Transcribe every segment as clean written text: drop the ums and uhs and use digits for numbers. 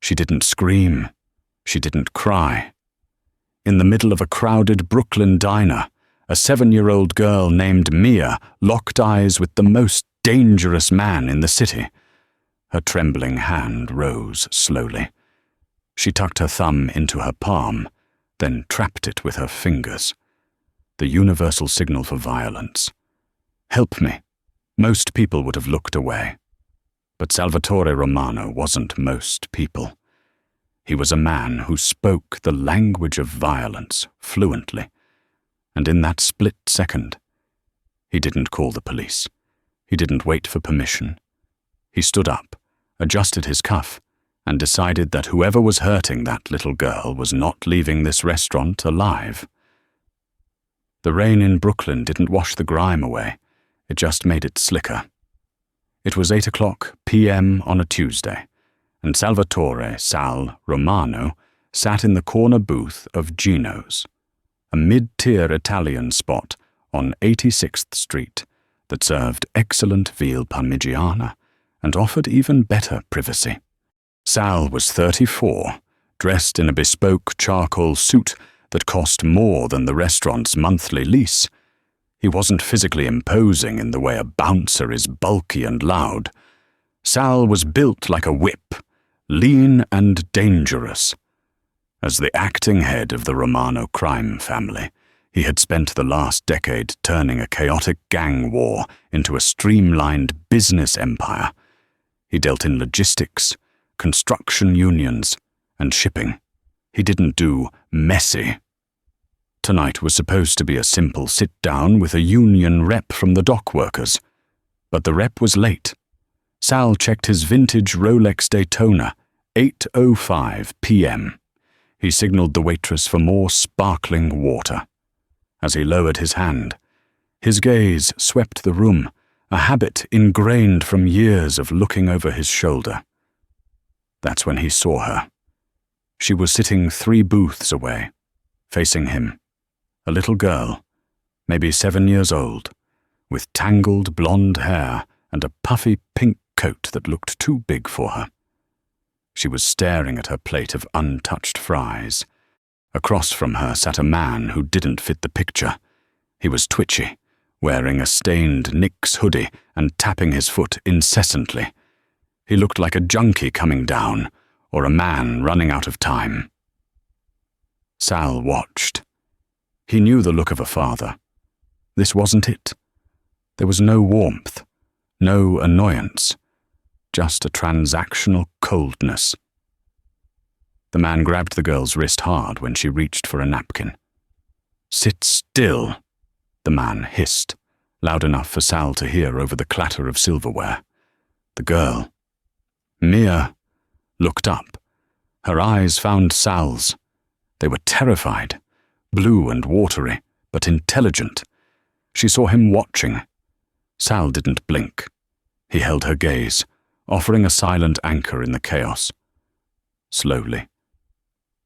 She didn't scream. She didn't cry. In the middle of a crowded Brooklyn diner, a 7-year-old girl named Mia locked eyes with the most dangerous man in the city. Her trembling hand rose slowly. She tucked her thumb into her palm, then trapped it with her fingers. The universal signal for violence. Help me. Most people would have looked away. But Salvatore Romano wasn't most people. He was a man who spoke the language of violence fluently. And in that split second, he didn't call the police. He didn't wait for permission. He stood up, adjusted his cuff, and decided that whoever was hurting that little girl was not leaving this restaurant alive. The rain in Brooklyn didn't wash the grime away. It just made it slicker. It was 8:00 p.m. on a Tuesday, and Salvatore Sal Romano sat in the corner booth of Gino's, a mid-tier Italian spot on 86th Street that served excellent veal parmigiana and offered even better privacy. Sal was 34, dressed in a bespoke charcoal suit that cost more than the restaurant's monthly lease. He wasn't physically imposing in the way a bouncer is bulky and loud. Sal was built like a whip, lean and dangerous. As the acting head of the Romano crime family, he had spent the last decade turning a chaotic gang war into a streamlined business empire. He dealt in logistics, construction unions, and shipping. He didn't do messy. Tonight was supposed to be a simple sit-down with a union rep from the dock workers, but the rep was late. Sal checked his vintage Rolex Daytona, 8:05 p.m. He signaled the waitress for more sparkling water. As he lowered his hand, his gaze swept the room, a habit ingrained from years of looking over his shoulder. That's when he saw her. She was sitting 3 booths away, facing him. A little girl, maybe 7 years old, with tangled blonde hair and a puffy pink coat that looked too big for her. She was staring at her plate of untouched fries. Across from her sat a man who didn't fit the picture. He was twitchy, wearing a stained Knicks hoodie and tapping his foot incessantly. He looked like a junkie coming down, or a man running out of time. Sal watched. He knew the look of a father. This wasn't it. There was no warmth, no annoyance, just a transactional coldness. The man grabbed the girl's wrist hard when she reached for a napkin. "Sit still," the man hissed, loud enough for Sal to hear over the clatter of silverware. The girl, Mia, looked up. Her eyes found Sal's. They were terrified, blue and watery, but intelligent. She saw him watching. Sal didn't blink. He held her gaze, offering a silent anchor in the chaos. Slowly,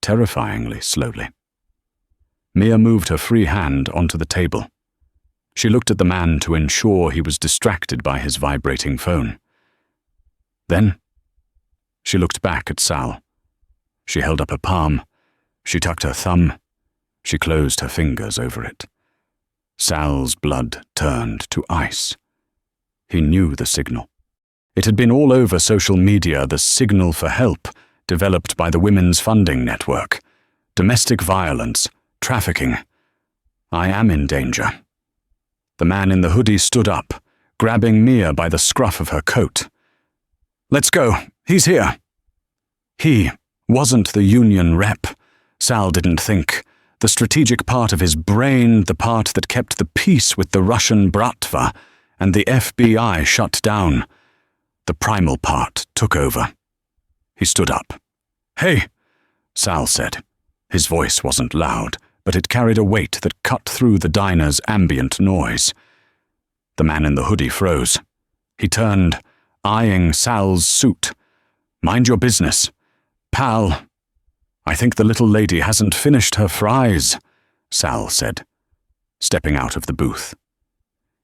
terrifyingly slowly. Mia moved her free hand onto the table. She looked at the man to ensure he was distracted by his vibrating phone. Then, she looked back at Sal. She held up her palm. She tucked her thumb. She closed her fingers over it. Sal's blood turned to ice. He knew the signal. It had been all over social media, the signal for help, developed by the Women's Funding Network. Domestic violence, trafficking. I am in danger. The man in the hoodie stood up, grabbing Mia by the scruff of her coat. "Let's go. He's here." He wasn't the union rep. Sal didn't think. The strategic part of his brain, the part that kept the peace with the Russian Bratva and the FBI shut down. The primal part took over. He stood up. "Hey," Sal said. His voice wasn't loud, but it carried a weight that cut through the diner's ambient noise. The man in the hoodie froze. He turned, eyeing Sal's suit. "Mind your business. Pal, I think the little lady hasn't finished her fries," Sal said, stepping out of the booth.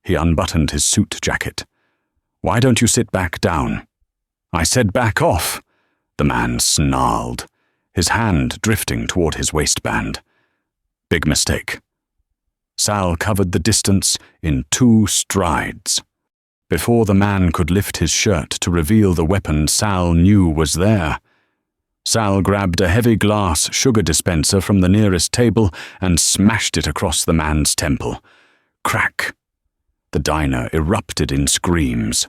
He unbuttoned his suit jacket. "Why don't you sit back down?" "I said back off," The man snarled, his hand drifting toward his waistband. Big mistake. Sal covered the distance in 2 strides. Before the man could lift his shirt to reveal the weapon Sal knew was there, Sal grabbed a heavy glass sugar dispenser from the nearest table and smashed it across the man's temple. Crack! The diner erupted in screams.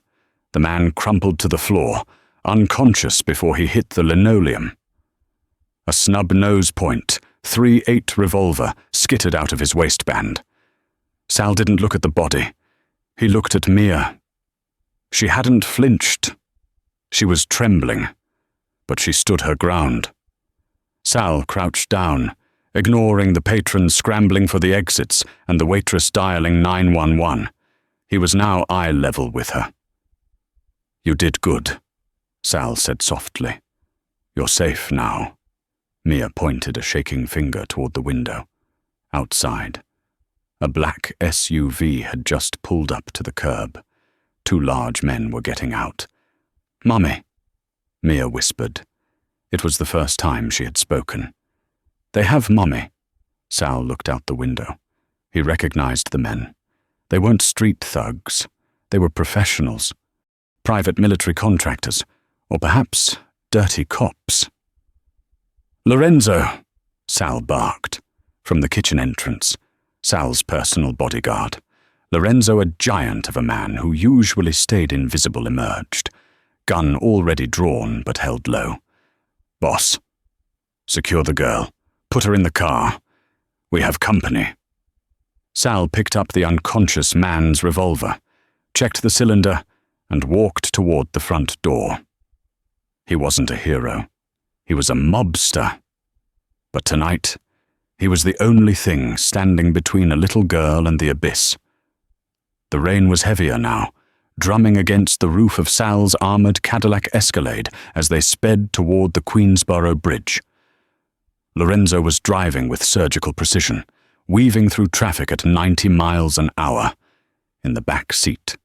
The man crumpled to the floor, unconscious before he hit the linoleum. A snub nose point, .38 revolver skittered out of his waistband. Sal didn't look at the body. He looked at Mia. She hadn't flinched. She was trembling, but she stood her ground. Sal crouched down, ignoring the patrons scrambling for the exits and the waitress dialing 911. He was now eye level with her. "You did good," Sal said softly. "You're safe now." Mia pointed a shaking finger toward the window. Outside, a black SUV had just pulled up to the curb. 2 large men were getting out. "Mummy," Mia whispered. It was the first time she had spoken. "They have Mummy." Sal looked out the window. He recognized the men. They weren't street thugs. They were professionals. Private military contractors, or perhaps dirty cops. "Lorenzo," Sal barked. From the kitchen entrance, Sal's personal bodyguard. Lorenzo, a giant of a man who usually stayed invisible, emerged. Gun already drawn but held low. "Boss, secure the girl. Put her in the car. We have company." Sal picked up the unconscious man's revolver, checked the cylinder, and walked toward the front door. He wasn't a hero. He was a mobster. But tonight, he was the only thing standing between a little girl and the abyss. The rain was heavier now, drumming against the roof of Sal's armored Cadillac Escalade as they sped toward the Queensboro Bridge. Lorenzo was driving with surgical precision, weaving through traffic at 90 miles an hour, in the back seat.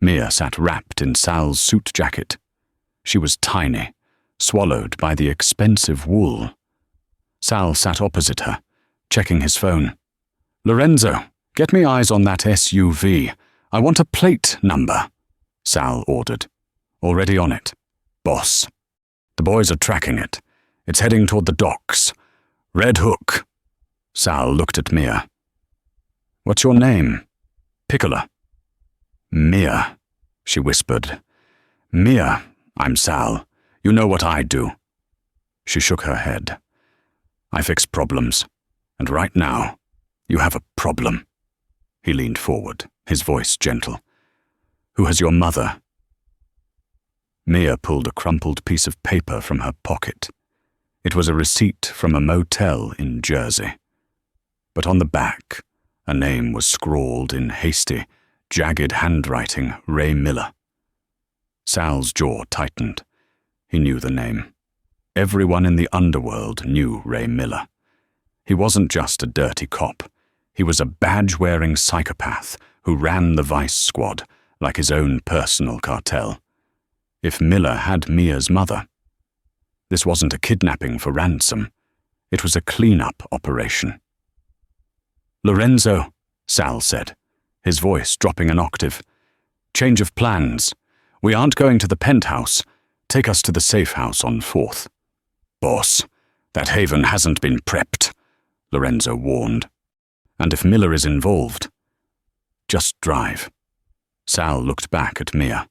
Mia sat wrapped in Sal's suit jacket. She was tiny, swallowed by the expensive wool. Sal sat opposite her, checking his phone. "Lorenzo, get me eyes on that SUV. I want a plate number," Sal ordered. "Already on it, boss. The boys are tracking it. It's heading toward the docks. Red Hook." Sal looked at Mia. "What's your name?" "Piccola." "Mia," she whispered. "Mia, I'm Sal. You know what I do." She shook her head. "I fix problems, and right now, you have a problem." He leaned forward, his voice gentle. "Who has your mother?" Mia pulled a crumpled piece of paper from her pocket. It was a receipt from a motel in Jersey. But on the back, a name was scrawled in hasty, jagged handwriting, Ray Miller. Sal's jaw tightened. He knew the name. Everyone in the underworld knew Ray Miller. He wasn't just a dirty cop. He was a badge-wearing psychopath who ran the Vice Squad like his own personal cartel. If Miller had Mia's mother, this wasn't a kidnapping for ransom. It was a clean-up operation. "Lorenzo," Sal said, his voice dropping an octave. "Change of plans. We aren't going to the penthouse. Take us to the safe house on 4th. "Boss, that haven hasn't been prepped," Lorenzo warned. "And if Miller is involved, just drive." Sal looked back at Mia.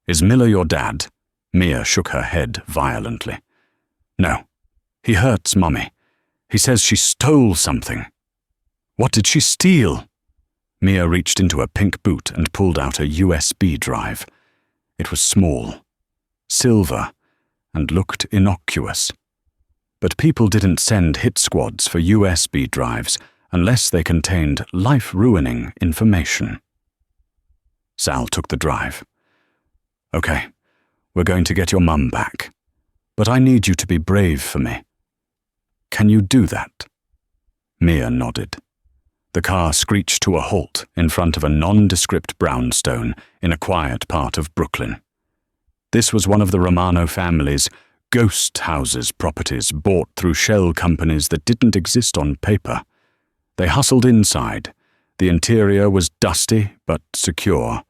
"Is Miller your dad?" Mia shook her head violently. "No. He hurts Mummy. He says she stole something." "What did she steal?" Mia reached into a pink boot and pulled out a USB drive. It was small, silver, and looked innocuous. But people didn't send hit squads for USB drives unless they contained life-ruining information. Sal took the drive. "Okay, we're going to get your mum back. But I need you to be brave for me. Can you do that?" Mia nodded. The car screeched to a halt in front of a nondescript brownstone in a quiet part of Brooklyn. This was one of the Romano family's ghost houses properties bought through shell companies that didn't exist on paper. They hustled inside. The interior was dusty but secure.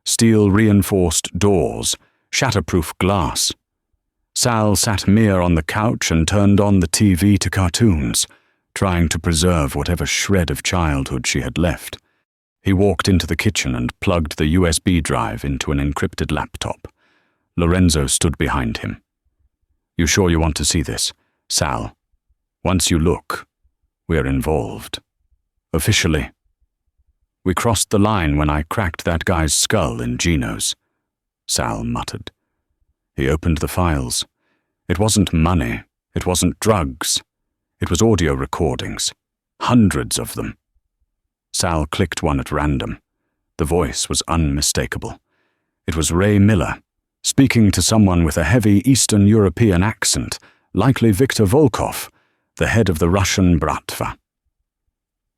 Steel-reinforced doors, shatterproof glass. Sal sat Mia on the couch and turned on the TV to cartoons, trying to preserve whatever shred of childhood she had left. He walked into the kitchen and plugged the USB drive into an encrypted laptop. Lorenzo stood behind him. "You sure you want to see this, Sal? Once you look, we're involved. Officially. We crossed the line when I cracked that guy's skull in Gino's," Sal muttered. He opened the files. It wasn't money. It wasn't drugs. It was audio recordings. Hundreds of them. Sal clicked one at random. The voice was unmistakable. It was Ray Miller, speaking to someone with a heavy Eastern European accent, likely Viktor Volkov, the head of the Russian Bratva.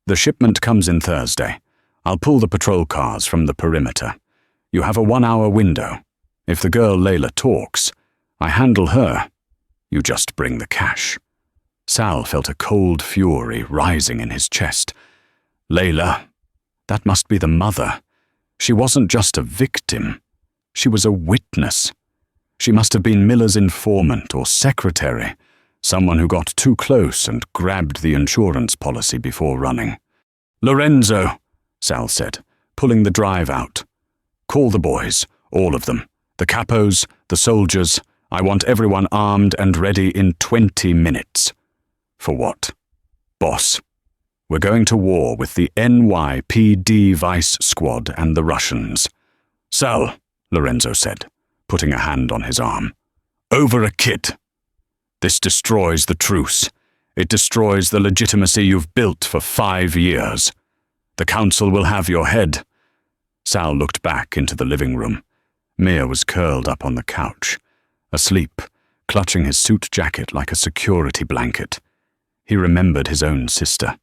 "The shipment comes in Thursday. I'll pull the patrol cars from the perimeter. You have a 1-hour window. If the girl Layla talks, I handle her. You just bring the cash." Sal felt a cold fury rising in his chest. Layla, that must be the mother. She wasn't just a victim. She was a witness. She must have been Miller's informant or secretary, someone who got too close and grabbed the insurance policy before running. "Lorenzo," Sal said, pulling the drive out. "Call the boys, all of them. The capos, the soldiers. I want everyone armed and ready in 20 minutes. For what? Boss, we're going to war with the NYPD Vice Squad and the Russians." "Sal," Lorenzo said, putting a hand on his arm. "Over a kid. This destroys the truce. It destroys the legitimacy you've built for 5 years. The council will have your head." Sal looked back into the living room. Mia was curled up on the couch, asleep, clutching his suit jacket like a security blanket. He remembered his own sister,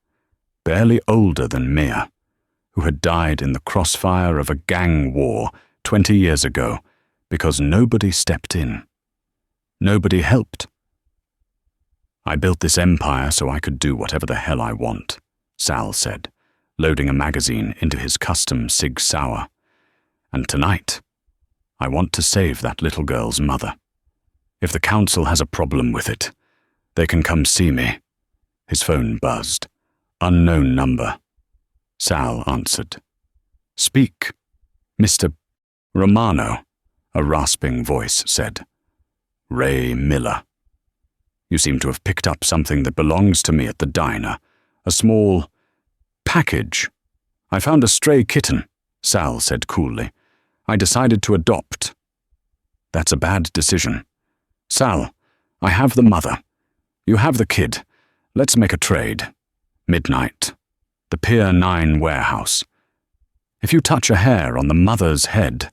barely older than Mia, who had died in the crossfire of a gang war 20 years ago because nobody stepped in. Nobody helped. "I built this empire so I could do whatever the hell I want," Sal said, loading a magazine into his custom Sig Sauer. "And tonight, I want to save that little girl's mother. If the council has a problem with it, they can come see me." His phone buzzed. Unknown number. Sal answered. "Speak, Mr. Romano," a rasping voice said. "Ray Miller. You seem to have picked up something that belongs to me at the diner. A small package. I found a stray kitten," Sal said coolly. "I decided to adopt." "That's a bad decision. Sal, I have the mother. You have the kid. Let's make a trade. Midnight. The Pier 9 warehouse. If you touch a hair on the mother's head..."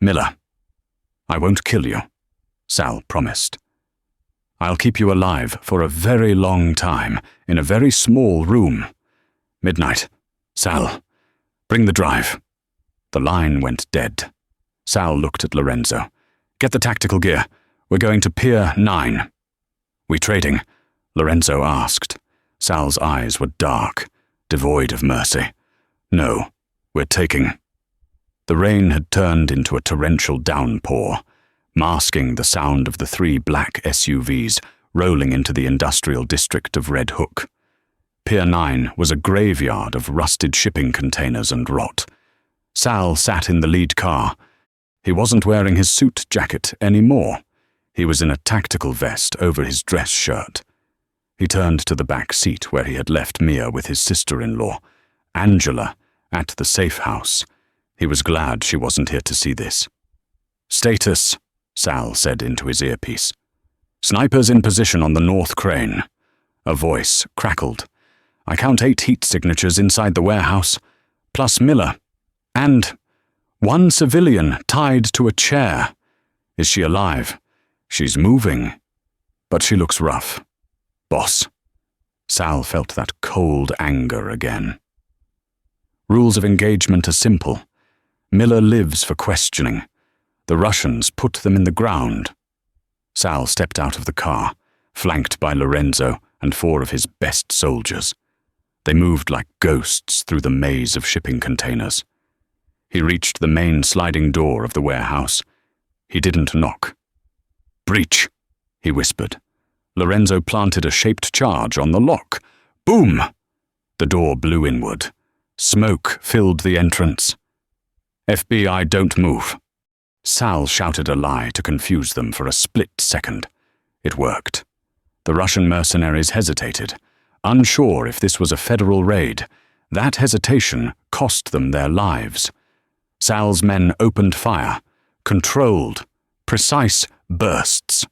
"Miller, I won't kill you," Sal promised. "I'll keep you alive for a very long time in a very small room. Midnight. Sal, bring the drive." The line went dead. Sal looked at Lorenzo. "Get the tactical gear. We're going to Pier 9. "We trading?" Lorenzo asked. Sal's eyes were dark, devoid of mercy. "No, we're taking." The rain had turned into a torrential downpour, masking the sound of the 3 black SUVs rolling into the industrial district of Red Hook. Pier 9 was a graveyard of rusted shipping containers and rot. Sal sat in the lead car. He wasn't wearing his suit jacket anymore. He was in a tactical vest over his dress shirt. He turned to the back seat where he had left Mia with his sister-in-law, Angela, at the safe house. He was glad she wasn't here to see this. "Status," Sal said into his earpiece. "Snipers in position on the north crane." A voice crackled. "I count 8 heat signatures inside the warehouse, plus Miller. And 1 civilian tied to a chair. Is she alive? She's moving, but she looks rough. Boss." Sal felt that cold anger again. Rules of engagement are simple. Miller lives for questioning. The Russians put them in the ground. Sal stepped out of the car, flanked by Lorenzo and 4 of his best soldiers. They moved like ghosts through the maze of shipping containers. He reached the main sliding door of the warehouse. He didn't knock. "Breach," he whispered. Lorenzo planted a shaped charge on the lock. Boom! The door blew inward. Smoke filled the entrance. "FBI, don't move." Sal shouted a lie to confuse them for a split second. It worked. The Russian mercenaries hesitated, unsure if this was a federal raid. That hesitation cost them their lives. Sal's men opened fire, controlled, precise bursts.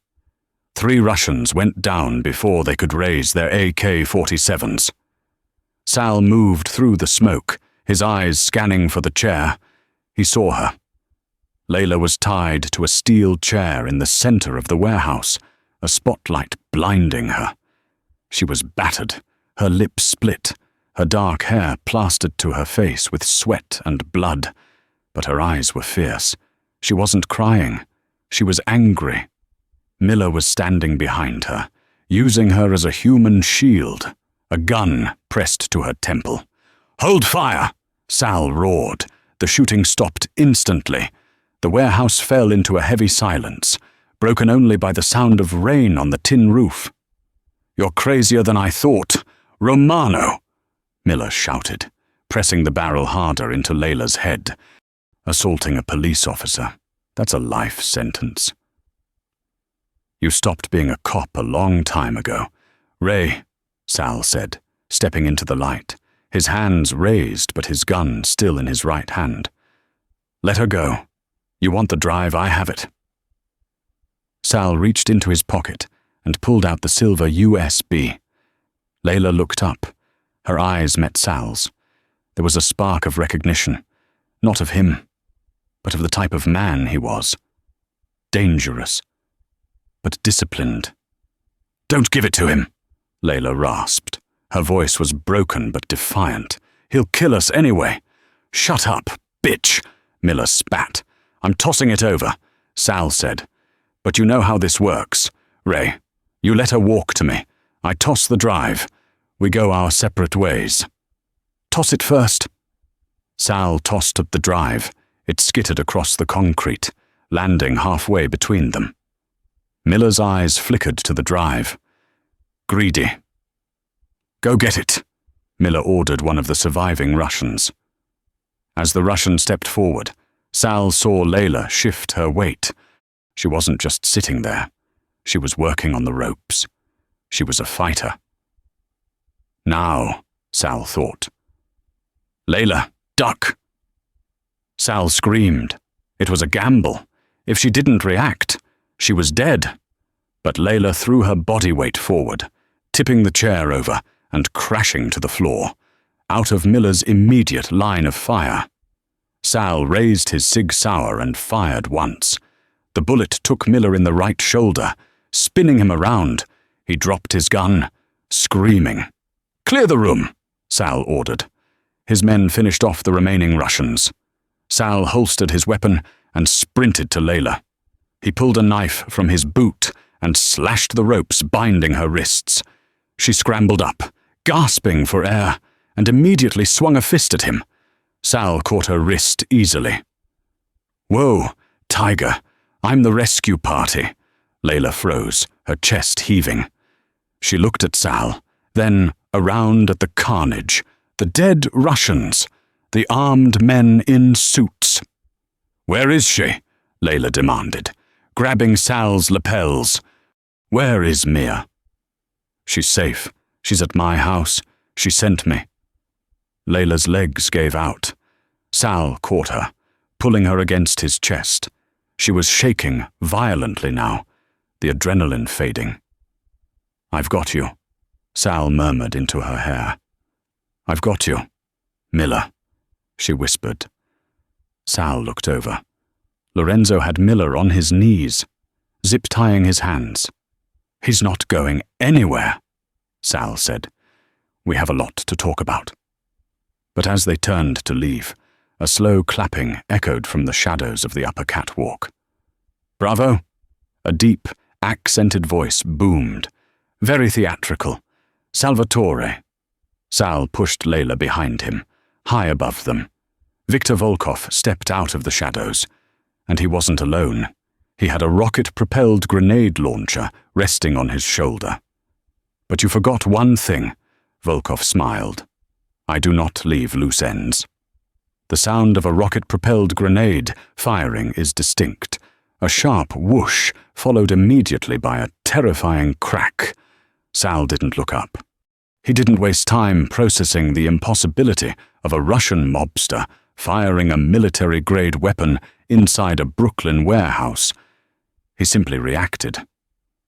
3 Russians went down before they could raise their AK-47s. Sal moved through the smoke, his eyes scanning for the chair. He saw her. Layla was tied to a steel chair in the center of the warehouse, a spotlight blinding her. She was battered, her lips split, her dark hair plastered to her face with sweat and blood. But her eyes were fierce. She wasn't crying. She was angry. Miller was standing behind her, using her as a human shield, a gun pressed to her temple. "Hold fire!" Sal roared. The shooting stopped instantly. The warehouse fell into a heavy silence, broken only by the sound of rain on the tin roof. "You're crazier than I thought. Romano!" Miller shouted, pressing the barrel harder into Layla's head. Assaulting a police officer, that's a life sentence. "You stopped being a cop a long time ago. Ray," Sal said, stepping into the light, his hands raised but his gun still in his right hand. "Let her go. You want the drive, I have it." Sal reached into his pocket and pulled out the silver USB. Layla looked up. Her eyes met Sal's. There was a spark of recognition, not of him, but of the type of man he was. Dangerous, but disciplined. "Don't give it to him," Layla rasped. Her voice was broken but defiant. "He'll kill us anyway." "Shut up, bitch," Miller spat. "I'm tossing it over," Sal said. "But you know how this works. Ray, you let her walk to me. I toss the drive. We go our separate ways." "Toss it first." Sal tossed up the drive. It skittered across the concrete, landing halfway between them. Miller's eyes flickered to the drive. "Greedy." "Go get it," Miller ordered one of the surviving Russians. As the Russian stepped forward, Sal saw Layla shift her weight. She wasn't just sitting there. She was working on the ropes. She was a fighter. "Now," Sal thought. "Layla, duck!" Sal screamed. It was a gamble. If she didn't react, she was dead. But Layla threw her body weight forward, tipping the chair over and crashing to the floor, out of Miller's immediate line of fire. Sal raised his Sig Sauer and fired once. The bullet took Miller in the right shoulder, spinning him around. He dropped his gun, screaming. "Clear the room," Sal ordered. His men finished off the remaining Russians. Sal holstered his weapon and sprinted to Layla. He pulled a knife from his boot and slashed the ropes binding her wrists. She scrambled up, gasping for air, and immediately swung a fist at him. Sal caught her wrist easily. "Whoa, Tiger, I'm the rescue party." Layla froze, her chest heaving. She looked at Sal, then around at the carnage, the dead Russians, the armed men in suits. "Where is she?" Layla demanded, grabbing Sal's lapels. "Where is Mia?" "She's safe. She's at my house. She sent me." Layla's legs gave out. Sal caught her, pulling her against his chest. She was shaking violently now, the adrenaline fading. "I've got you," Sal murmured into her hair. "I've got you, Miller," she whispered. Sal looked over. Lorenzo had Miller on his knees, zip-tying his hands. "He's not going anywhere," Sal said. "We have a lot to talk about." But as they turned to leave, a slow clapping echoed from the shadows of the upper catwalk. Bravo? A deep, accented voice boomed. Very theatrical. Salvatore. Sal pushed Layla behind him, high above them. Viktor Volkov stepped out of the shadows. And he wasn't alone. He had a rocket-propelled grenade launcher resting on his shoulder. But you forgot one thing, Volkov smiled. I do not leave loose ends. The sound of a rocket-propelled grenade firing is distinct. A sharp whoosh followed immediately by a terrifying crack. Sal didn't look up. He didn't waste time processing the impossibility of a Russian mobster firing a military-grade weapon inside a Brooklyn warehouse. He simply reacted.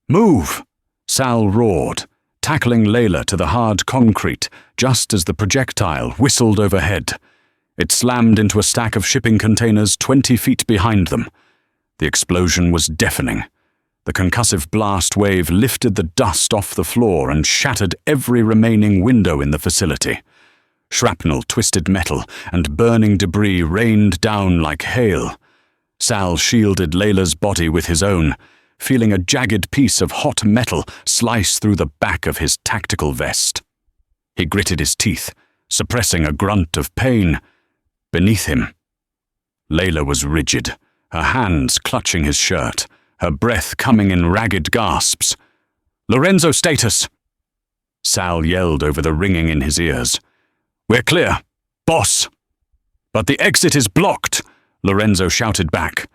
Move! Sal roared, tackling Layla to the hard concrete just as the projectile whistled overhead. It slammed into a stack of shipping containers 20 feet behind them. The explosion was deafening. The concussive blast wave lifted the dust off the floor and shattered every remaining window in the facility. Shrapnel twisted metal and burning debris rained down like hail. Sal shielded Layla's body with his own, feeling a jagged piece of hot metal slice through the back of his tactical vest. He gritted his teeth, suppressing a grunt of pain. Beneath him, Layla was rigid, her hands clutching his shirt, her breath coming in ragged gasps. Lorenzo, status! Sal yelled over the ringing in his ears. We're clear, boss! But the exit is blocked, Lorenzo shouted back.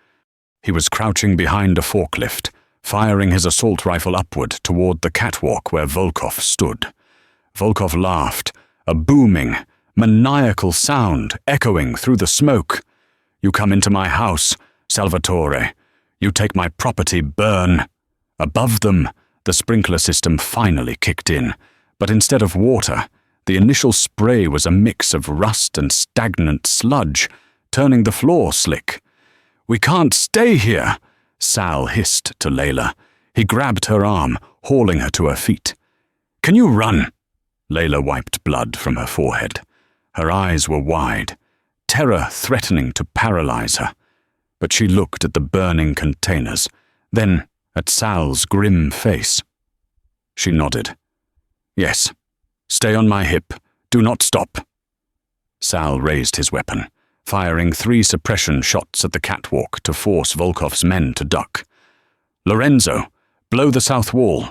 He was crouching behind a forklift, firing his assault rifle upward toward the catwalk where Volkov stood. Volkov laughed, a booming, maniacal sound echoing through the smoke. You come into my house, Salvatore. You take my property, burn. Above them, the sprinkler system finally kicked in, but instead of water, the initial spray was a mix of rust and stagnant sludge, turning the floor slick. We can't stay here, Sal hissed to Layla. He grabbed her arm, hauling her to her feet. Can you run? Layla wiped blood from her forehead. Her eyes were wide, terror threatening to paralyze her. But she looked at the burning containers, then at Sal's grim face. She nodded. Yes, stay on my hip. Do not stop. Sal raised his weapon, firing 3 suppression shots at the catwalk to force Volkov's men to duck. Lorenzo, blow the south wall.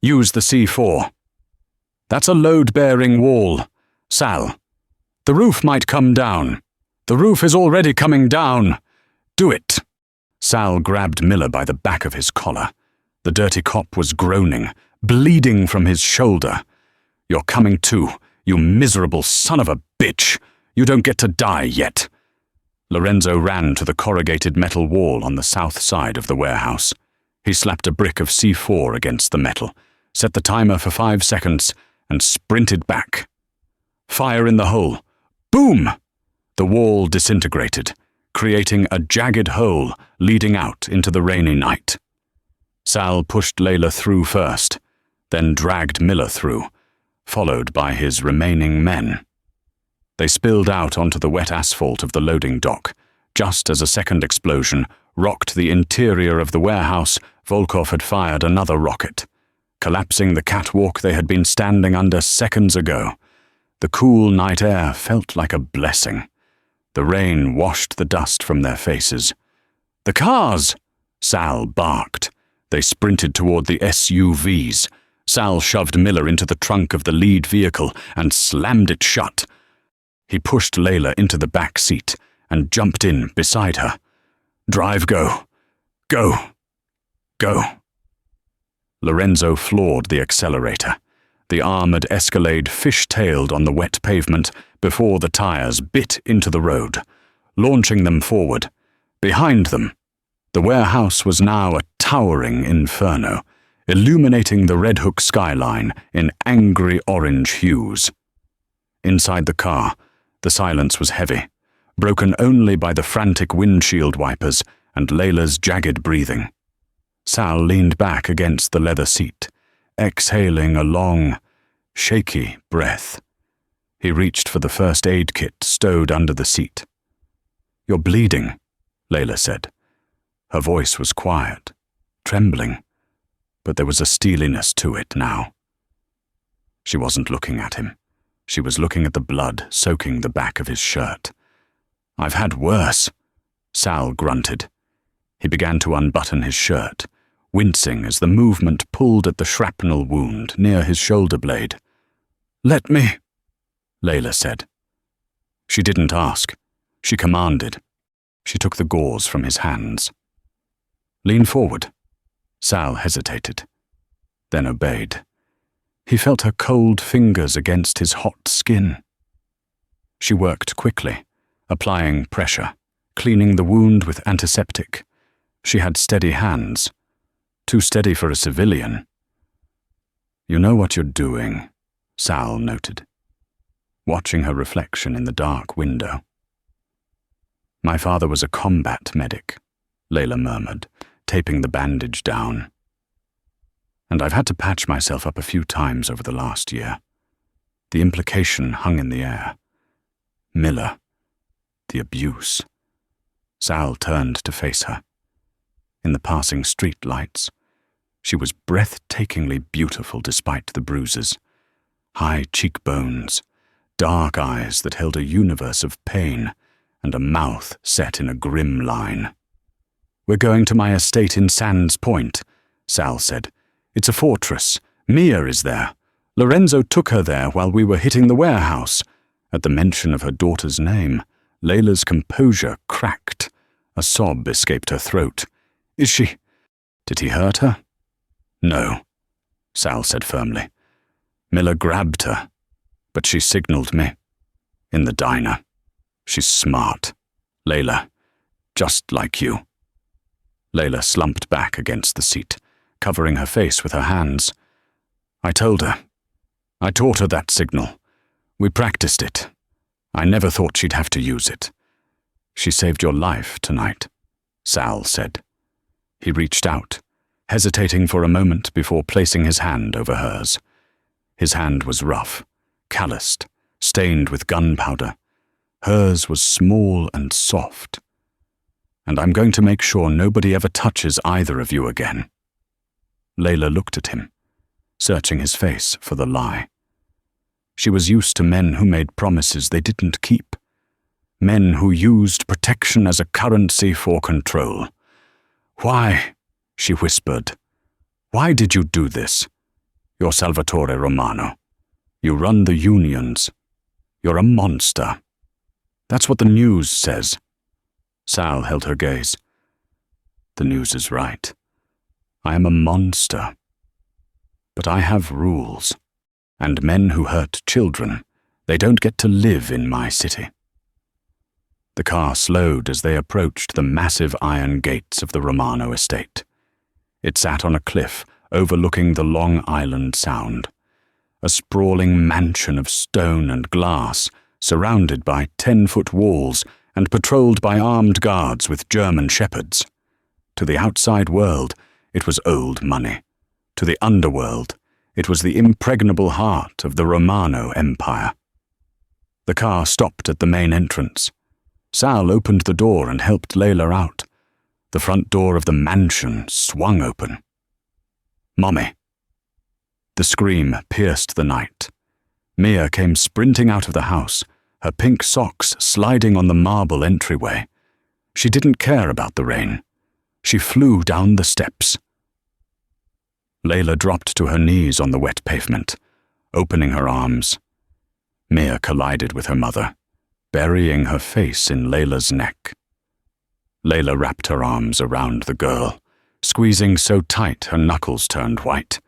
Use the C4. That's a load-bearing wall. Sal, the roof might come down. The roof is already coming down. Do it. Sal grabbed Miller by the back of his collar. The dirty cop was groaning, bleeding from his shoulder. You're coming too, you miserable son of a bitch. You don't get to die yet. Lorenzo ran to the corrugated metal wall on the south side of the warehouse. He slapped a brick of C4 against the metal, set the timer for 5 seconds, and sprinted back. Fire in the hole. Boom! The wall disintegrated, creating a jagged hole leading out into the rainy night. Sal pushed Layla through first, then dragged Miller through, followed by his remaining men. They spilled out onto the wet asphalt of the loading dock, just as a second explosion rocked the interior of the warehouse. Volkov had fired another rocket, collapsing the catwalk they had been standing under seconds ago. The cool night air felt like a blessing. The rain washed the dust from their faces. The cars! Sal barked. They sprinted toward the SUVs. Sal shoved Miller into the trunk of the lead vehicle and slammed it shut. He pushed Layla into the back seat and jumped in beside her. Drive, go. Go. Go. Lorenzo floored the accelerator. The armored Escalade fish-tailed on the wet pavement before the tires bit into the road, launching them forward. Behind them, the warehouse was now a towering inferno, illuminating the Red Hook skyline in angry orange hues. Inside the car, the silence was heavy, broken only by the frantic windshield wipers and Layla's jagged breathing. Sal leaned back against the leather seat, exhaling a long, shaky breath. He reached for the first aid kit stowed under the seat. You're bleeding, Layla said. Her voice was quiet, trembling, but there was a steeliness to it now. She wasn't looking at him. She was looking at the blood soaking the back of his shirt. "I've had worse," Sal grunted. He began to unbutton his shirt, wincing as the movement pulled at the shrapnel wound near his shoulder blade. "Let me," Layla said. She didn't ask. She commanded. She took the gauze from his hands. "Lean forward." Sal hesitated, then obeyed. He felt her cold fingers against his hot skin. She worked quickly, applying pressure, cleaning the wound with antiseptic. She had steady hands, too steady for a civilian. "You know what you're doing," Sal noted, watching her reflection in the dark window. "My father was a combat medic," Layla murmured, taping the bandage down. "And I've had to patch myself up a few times over the last year." The implication hung in the air. Miller. The abuse. Sal turned to face her. In the passing street lights, she was breathtakingly beautiful despite the bruises. High cheekbones, dark eyes that held a universe of pain, and a mouth set in a grim line. "We're going to my estate in Sands Point," Sal said. "It's a fortress. Mia is there. Lorenzo took her there while we were hitting the warehouse." At the mention of her daughter's name, Layla's composure cracked. A sob escaped her throat. "Is she... Did he hurt her?" "No," Sal said firmly. "Miller grabbed her, but she signaled me. In the diner. She's smart. Layla. Just like you." Layla slumped back against the seat, covering her face with her hands. "I told her. I taught her that signal. We practiced it. I never thought she'd have to use it." "She saved your life tonight," Sal said. He reached out, hesitating for a moment before placing his hand over hers. His hand was rough, calloused, stained with gunpowder. Hers was small and soft. "And I'm going to make sure nobody ever touches either of you again." Layla looked at him, searching his face for the lie. She was used to men who made promises they didn't keep. Men who used protection as a currency for control. "Why?" she whispered. "Why did you do this? You're Salvatore Romano. You run the unions. You're a monster. That's what the news says." Sal held her gaze. "The news is right. I am a monster. But I have rules, and men who hurt children, they don't get to live in my city." The car slowed as they approached the massive iron gates of the Romano estate. It sat on a cliff overlooking the Long Island Sound, a sprawling mansion of stone and glass surrounded by 10-foot walls and patrolled by armed guards with German shepherds. To the outside world, it was old money. To the underworld, it was the impregnable heart of the Romano Empire. The car stopped at the main entrance. Sal opened the door and helped Layla out. The front door of the mansion swung open. "Mommy." The scream pierced the night. Mia came sprinting out of the house, her pink socks sliding on the marble entryway. She didn't care about the rain. She flew down the steps. Layla dropped to her knees on the wet pavement, opening her arms. Mia collided with her mother, burying her face in Layla's neck. Layla wrapped her arms around the girl, squeezing so tight her knuckles turned white.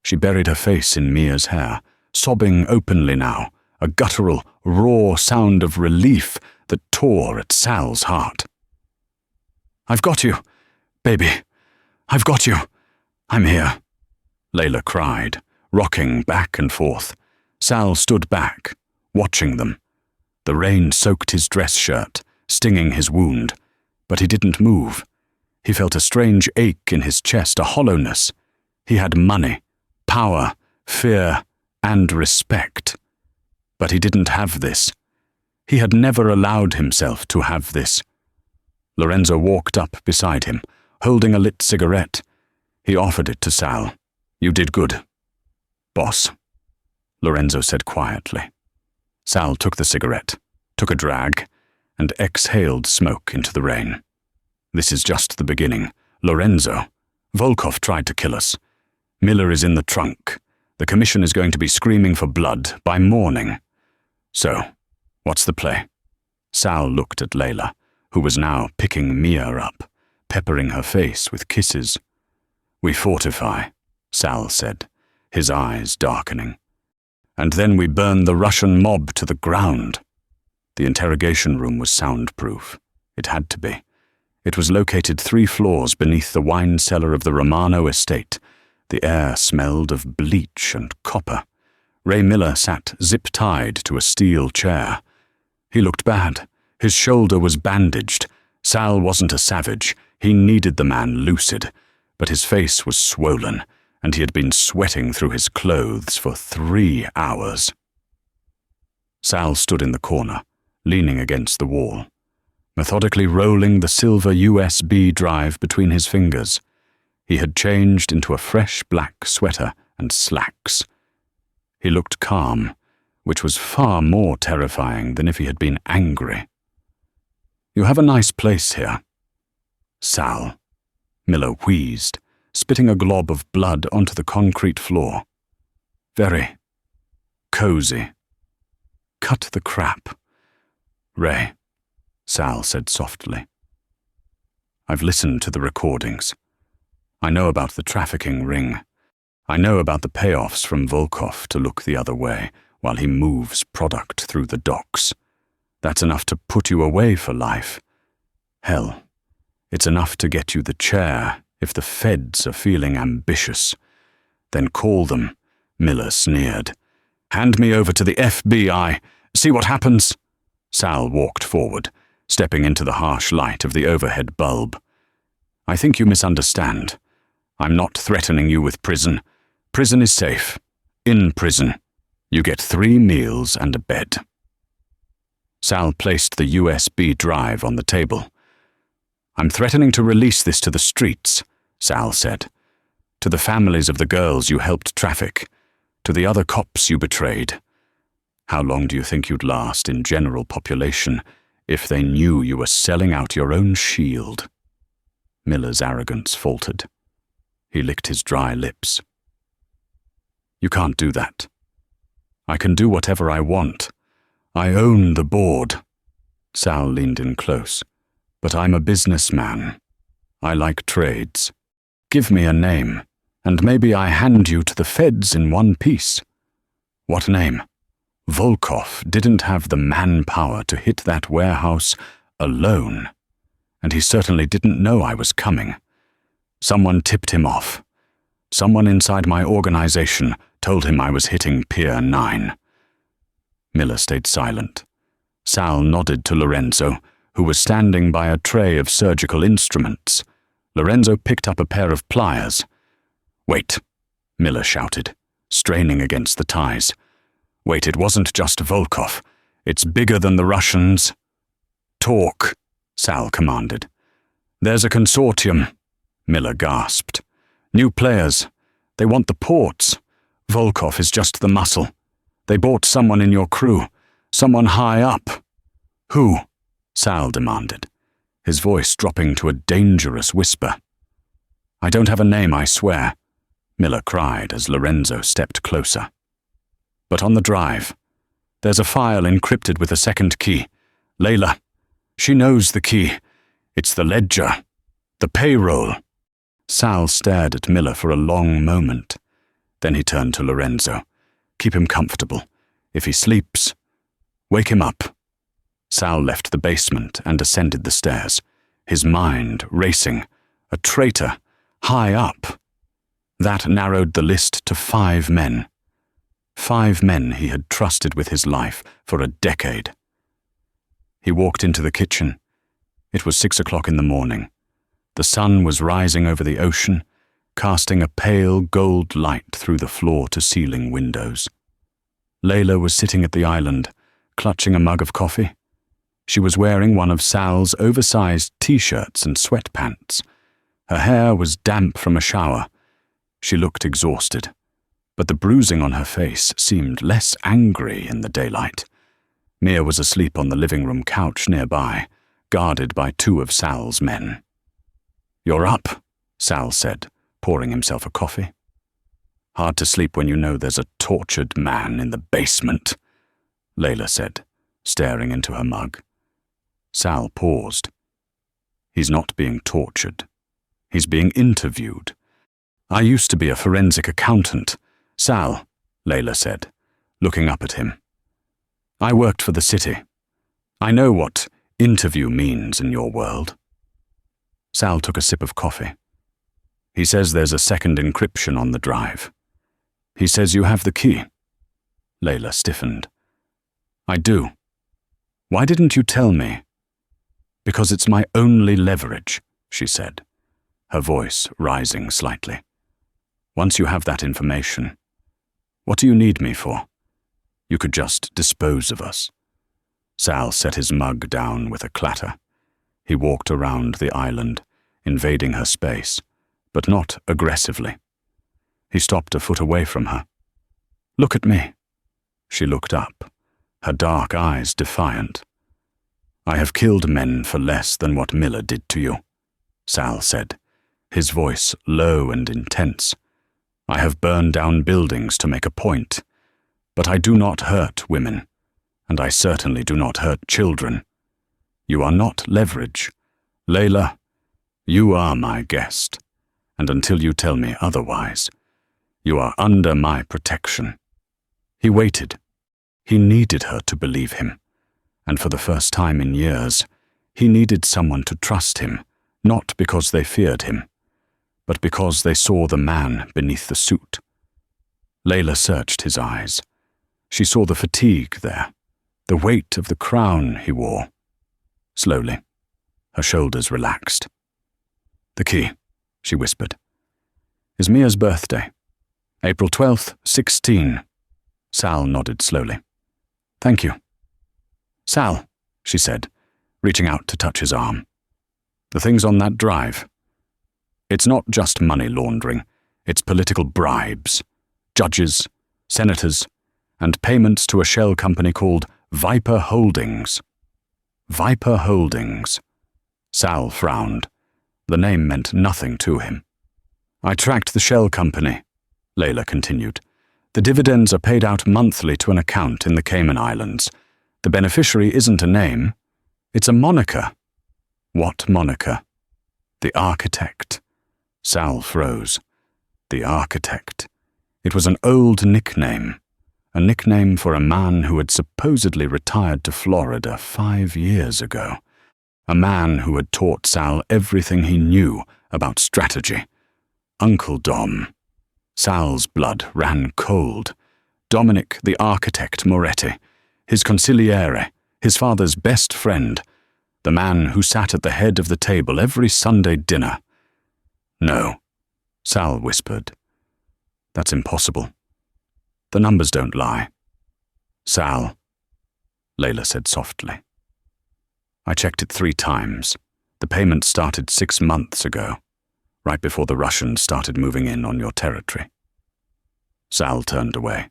She buried her face in Mia's hair, sobbing openly now, a guttural, raw sound of relief that tore at Sal's heart. "I've got you, baby. I've got you. I'm here," Layla cried, rocking back and forth. Sal stood back, watching them. The rain soaked his dress shirt, stinging his wound, but he didn't move. He felt a strange ache in his chest, a hollowness. He had money, power, fear, and respect. But he didn't have this. He had never allowed himself to have this. Lorenzo walked up beside him, holding a lit cigarette. He offered it to Sal. "You did good, boss," Lorenzo said quietly. Sal took the cigarette, took a drag, and exhaled smoke into the rain. "This is just the beginning. Lorenzo, Volkov tried to kill us. Miller is in the trunk. The commission is going to be screaming for blood by morning. So, what's the play?" Sal looked at Layla, who was now picking Mia up, peppering her face with kisses. "We fortify," Sal said, his eyes darkening. "And then we burn the Russian mob to the ground." The interrogation room was soundproof. It had to be. It was located 3 floors beneath the wine cellar of the Romano estate. The air smelled of bleach and copper. Ray Miller sat zip-tied to a steel chair. He looked bad. His shoulder was bandaged. Sal wasn't a savage. He needed the man lucid. But his face was swollen, and he had been sweating through his clothes for 3 hours. Sal stood in the corner, leaning against the wall, methodically rolling the silver USB drive between his fingers. He had changed into a fresh black sweater and slacks. He looked calm, which was far more terrifying than if he had been angry. "You have a nice place here." "Sal," Miller wheezed, spitting a glob of blood onto the concrete floor. "Very cozy." "Cut the crap." "Ray," Sal said softly. "I've listened to the recordings. I know about the trafficking ring. I know about the payoffs from Volkov to look the other way while he moves product through the docks. That's enough to put you away for life. Hell, it's enough to get you the chair if the feds are feeling ambitious. Then call them," Miller sneered. "Hand me over to the FBI. See what happens." Sal walked forward, stepping into the harsh light of the overhead bulb. "I think you misunderstand. I'm not threatening you with prison. Prison is safe. In prison, you get 3 meals and a bed." Sal placed the USB drive on the table. "I'm threatening to release this to the streets," Sal said. "To the families of the girls you helped traffic. To the other cops you betrayed. How long do you think you'd last in general population if they knew you were selling out your own shield?" Miller's arrogance faltered. He licked his dry lips. "You can't do that. I can do whatever I want. I own the board." Sal leaned in close. "But I'm a businessman. I like trades. Give me a name, and maybe I hand you to the feds in one piece." "What name?" Volkov didn't have the manpower to hit that warehouse alone, and he certainly didn't know I was coming. Someone tipped him off. Someone inside my organization told him I was hitting Pier 9. Miller stayed silent. Sal nodded to Lorenzo, who was standing by a tray of surgical instruments. Lorenzo picked up a pair of pliers. "Wait," Miller shouted, straining against the ties. "Wait, it wasn't just Volkov. It's bigger than the Russians." "Talk," Sal commanded. "There's a consortium," Miller gasped. "New players. They want the ports. Volkov is just the muscle. They bought someone in your crew, someone high up." "Who?" Sal demanded, his voice dropping to a dangerous whisper. "I don't have a name, I swear," Miller cried as Lorenzo stepped closer. "But on the drive, there's a file encrypted with a second key. Layla, she knows the key. It's the ledger, the payroll." Sal stared at Miller for a long moment. Then he turned to Lorenzo. "Keep him comfortable. If he sleeps, wake him up." Sal left the basement and ascended the stairs, his mind racing. A traitor, high up. That narrowed the list to 5 men. 5 men he had trusted with his life for a decade. He walked into the kitchen. It was 6 o'clock in the morning. The sun was rising over the ocean, casting a pale gold light through the floor-to-ceiling windows. Layla was sitting at the island, clutching a mug of coffee. She was wearing one of Sal's oversized t-shirts and sweatpants. Her hair was damp from a shower. She looked exhausted, but the bruising on her face seemed less angry in the daylight. Mia was asleep on the living room couch nearby, guarded by 2 of Sal's men. "You're up," Sal said, pouring himself a coffee. "Hard to sleep when you know there's a tortured man in the basement," Layla said, staring into her mug. Sal paused. "He's not being tortured. He's being interviewed. I used to be a forensic accountant, Sal," Layla said, looking up at him. "I worked for the city. I know what interview means in your world." Sal took a sip of coffee. "He says there's a second encryption on the drive. He says you have the key." Layla stiffened. "I do. Why didn't you tell me?" "Because it's my only leverage," she said, her voice rising slightly. "Once you have that information, what do you need me for? You could just dispose of us." Sal set his mug down with a clatter. He walked around the island, invading her space, but not aggressively. He stopped a foot away from her. "Look at me." She looked up, her dark eyes defiant. "I have killed men for less than what Miller did to you," Sal said, his voice low and intense. "I have burned down buildings to make a point, but I do not hurt women, and I certainly do not hurt children. You are not leverage. Layla, you are my guest, and until you tell me otherwise, you are under my protection." He waited. He needed her to believe him, and for the first time in years, he needed someone to trust him, not because they feared him, but because they saw the man beneath the suit. Layla searched his eyes. She saw the fatigue there, the weight of the crown he wore. Slowly, her shoulders relaxed. "The key," she whispered. "Is Mia's birthday. April 12th, 16. Sal nodded slowly. "Thank you." "Sal," she said, reaching out to touch his arm. "The things on that drive. It's not just money laundering, it's political bribes, judges, senators, and payments to a shell company called Viper Holdings." Viper Holdings. Sal frowned. The name meant nothing to him. "I tracked the shell company," Layla continued. "The dividends are paid out monthly to an account in the Cayman Islands. The beneficiary isn't a name, it's a moniker." "What moniker?" "The Architect." Sal froze. The Architect. It was an old nickname. A nickname for a man who had supposedly retired to Florida 5 years ago. A man who had taught Sal everything he knew about strategy. Uncle Dom. Sal's blood ran cold. Dominic the Architect Moretti, his consigliere, his father's best friend, the man who sat at the head of the table every Sunday dinner. "No," Sal whispered. "That's impossible. The numbers don't lie." "Sal," Layla said softly. "I checked it 3 times. The payment started 6 months ago, right before the Russians started moving in on your territory." Sal turned away,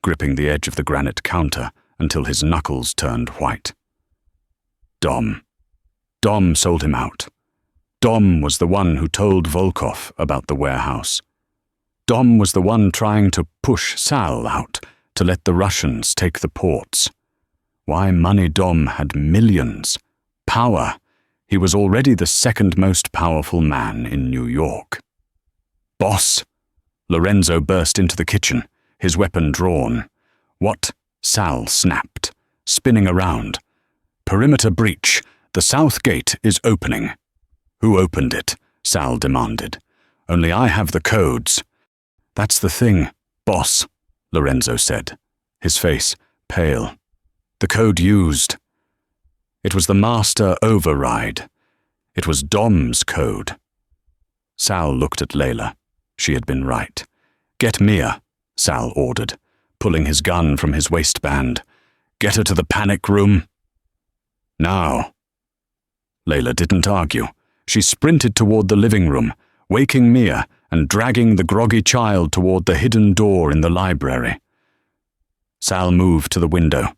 gripping the edge of the granite counter until his knuckles turned white. Dom. Dom sold him out. Dom was the one who told Volkov about the warehouse. Dom was the one trying to push Sal out to let the Russians take the ports. Why, Money Dom had millions. Power. He was already the second most powerful man in New York. "Boss!" Lorenzo burst into the kitchen, his weapon drawn. "What?" Sal snapped, spinning around. "Perimeter breach. The south gate is opening." "Who opened it?" Sal demanded. "Only I have the codes." "That's the thing, boss," Lorenzo said, his face pale. "The code used. It was the master override. It was Dom's code." Sal looked at Layla. She had been right. "Get Mia," Sal ordered, pulling his gun from his waistband. "Get her to the panic room." Now. Layla didn't argue. She sprinted toward the living room, waking Mia and dragging the groggy child toward the hidden door in the library. Sal moved to the window.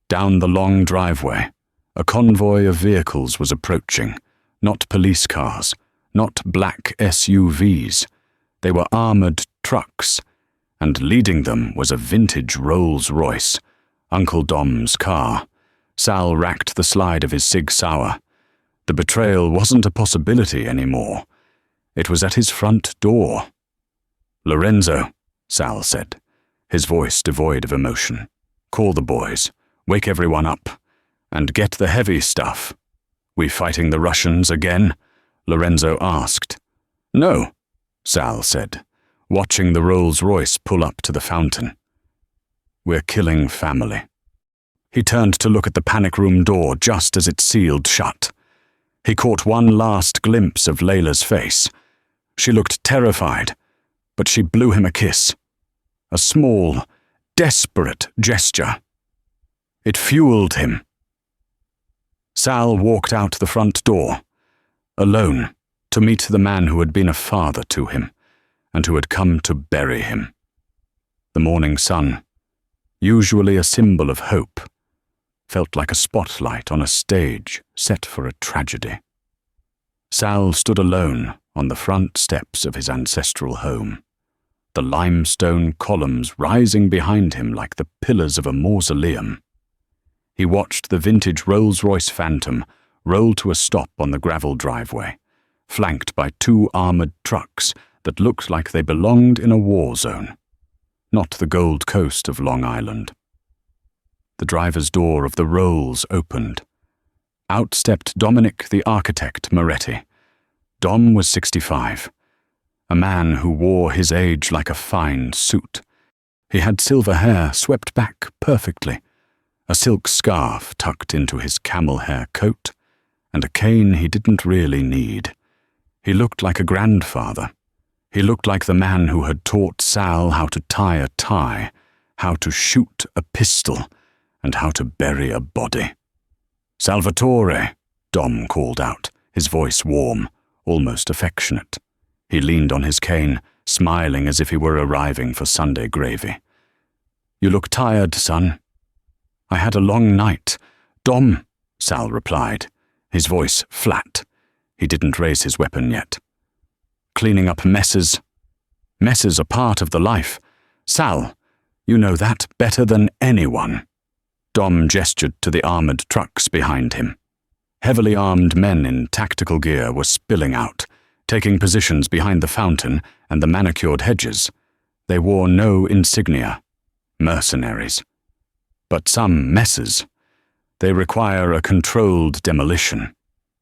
Down the long driveway, a convoy of vehicles was approaching. Not police cars, not black SUVs. They were armored trucks, and leading them was a vintage Rolls-Royce, Uncle Dom's car. Sal racked the slide of his Sig Sauer. The betrayal wasn't a possibility anymore. It was at his front door. "Lorenzo," Sal said, his voice devoid of emotion. "Call the boys, wake everyone up, and get the heavy stuff." "We fighting the Russians again?" Lorenzo asked. "No," Sal said, watching the Rolls-Royce pull up to the fountain. "We're killing family." He turned to look at the panic room door just as it sealed shut. He caught one last glimpse of Layla's face. She looked terrified, but she blew him a kiss. A small, desperate gesture. It fueled him. Sal walked out the front door, alone, to meet the man who had been a father to him, and who had come to bury him. The morning sun, usually a symbol of hope, felt like a spotlight on a stage set for a tragedy. Sal stood alone on the front steps of his ancestral home, the limestone columns rising behind him like the pillars of a mausoleum. He watched the vintage Rolls-Royce Phantom roll to a stop on the gravel driveway, flanked by two armored trucks that looked like they belonged in a war zone, not the Gold Coast of Long Island. The driver's door of the Rolls opened. Out stepped Dominic the architect Moretti. Dom was 65, a man who wore his age like a fine suit. He had silver hair swept back perfectly, a silk scarf tucked into his camel hair coat, and a cane he didn't really need. He looked like a grandfather. He looked like the man who had taught Sal how to tie a tie, how to shoot a pistol, and how to bury a body. "Salvatore," Dom called out, his voice warm, almost affectionate. He leaned on his cane, smiling as if he were arriving for Sunday gravy. "You look tired, son." "I had a long night." "Dom," Sal replied, his voice flat. He didn't raise his weapon yet. "Cleaning up messes. Messes are part of the life. Sal, you know that better than anyone." Dom gestured to the armored trucks behind him. Heavily armed men in tactical gear were spilling out, taking positions behind the fountain and the manicured hedges. They wore no insignia. Mercenaries. But some messes. They require a controlled demolition.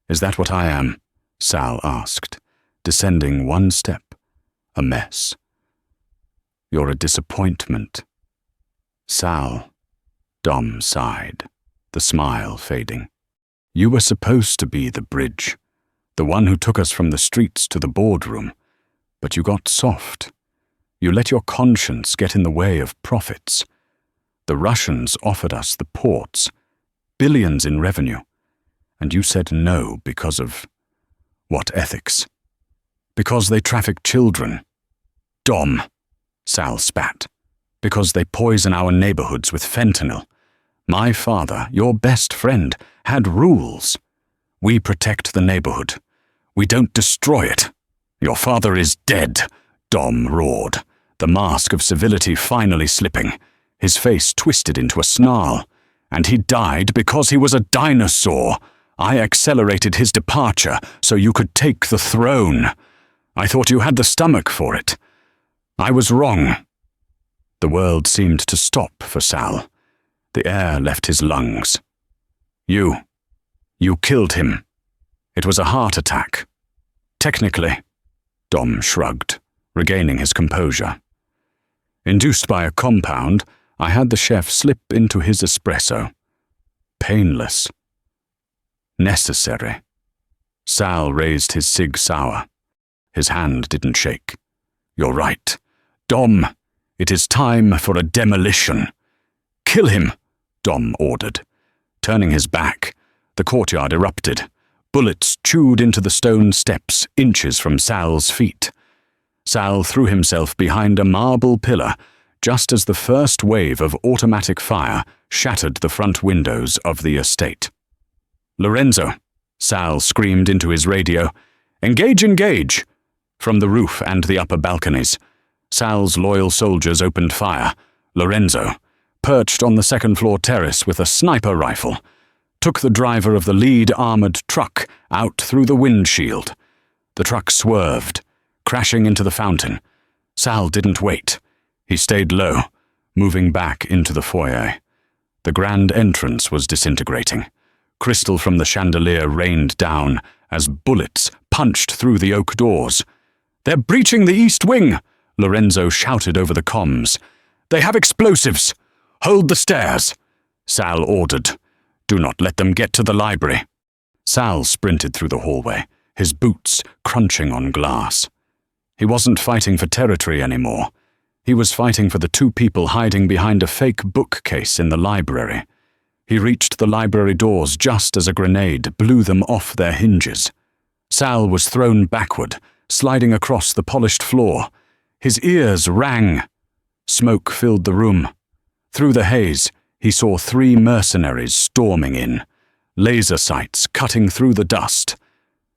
"Is that what I am?" Sal asked, descending one step. "A mess." "You're a disappointment." "Sal," Dom sighed, the smile fading. "You were supposed to be the bridge, the one who took us from the streets to the boardroom, but you got soft. You let your conscience get in the way of profits. The Russians offered us the ports, billions in revenue, and you said no because of, what ethics? Because they traffic children. Dom," Sal spat, "because they poison our neighborhoods with fentanyl. My father, your best friend, had rules. We protect the neighborhood. We don't destroy it. Your father is dead," Dom roared, the mask of civility finally slipping, his face twisted into a snarl. "And he died because he was a dinosaur. I accelerated his departure so you could take the throne. I thought you had the stomach for it. I was wrong." The world seemed to stop for Sal. The air left his lungs. You killed him. It was a heart attack." "Technically," Dom shrugged, regaining his composure. "Induced by a compound, I had the chef slip into his espresso. Painless. Necessary." Sal raised his Sig Sauer. His hand didn't shake. "You're right. Dom, it is time for a demolition." "Kill him," Dom ordered. Turning his back, The courtyard erupted. Bullets chewed into the stone steps, inches from Sal's feet. Sal threw himself behind a marble pillar just as the first wave of automatic fire shattered the front windows of the estate. "Lorenzo!" Sal screamed into his radio. "Engage, engage!" From the roof and the upper balconies, Sal's loyal soldiers opened fire. Lorenzo, perched on the second-floor terrace with a sniper rifle, took the driver of the lead armored truck out through the windshield. The truck swerved, crashing into the fountain. Sal didn't wait. He stayed low, moving back into the foyer. The grand entrance was disintegrating. Crystal from the chandelier rained down as bullets punched through the oak doors. "They're breaching the east wing!" Lorenzo shouted over the comms. "They have explosives! Hold the stairs!" Sal ordered. "Do not let them get to the library." Sal sprinted through the hallway, his boots crunching on glass. He wasn't fighting for territory anymore. He was fighting for the two people hiding behind a fake bookcase in the library. He reached the library doors just as a grenade blew them off their hinges. Sal was thrown backward, sliding across the polished floor. His ears rang. Smoke filled the room. Through the haze, he saw 3 mercenaries storming in, laser sights cutting through the dust.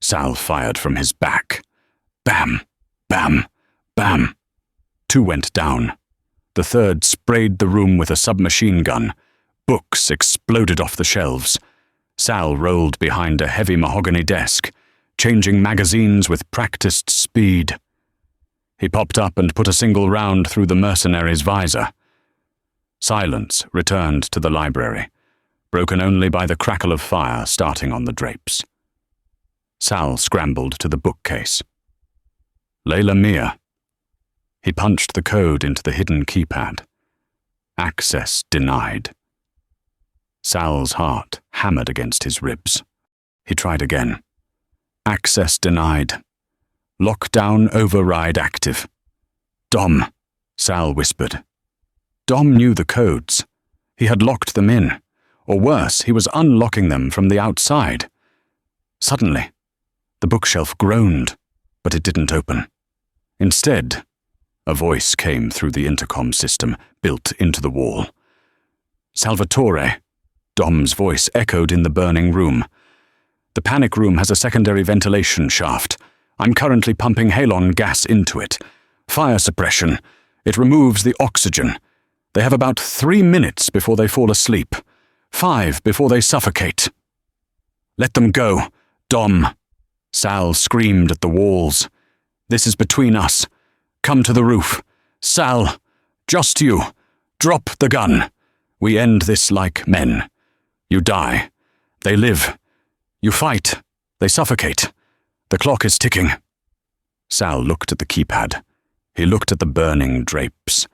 Sal fired from his back. Bam! Bam! Bam! 2 went down. The third sprayed the room with a submachine gun. Books exploded off the shelves. Sal rolled behind a heavy mahogany desk, changing magazines with practiced speed. He popped up and put a single round through the mercenary's visor. Silence returned to the library, broken only by the crackle of fire starting on the drapes. Sal scrambled to the bookcase. Layla Mia. He punched the code into the hidden keypad. Access denied. Sal's heart hammered against his ribs. He tried again. Access denied. Lockdown override active. "Dom," Sal whispered. Dom knew the codes. He had locked them in, or worse, he was unlocking them from the outside. Suddenly, the bookshelf groaned, but it didn't open. Instead, a voice came through the intercom system built into the wall. "Salvatore," Dom's voice echoed in the burning room. "The panic room has a secondary ventilation shaft. I'm currently pumping halon gas into it. Fire suppression. It removes the oxygen. They have about 3 minutes before they fall asleep. 5 before they suffocate." "Let them go, Dom," Sal screamed at the walls. "This is between us. Come to the roof. Sal, just you. Drop the gun. We end this like men. You die. They live. You fight. They suffocate. The clock is ticking." Sal looked at the keypad. He looked at the burning drapes.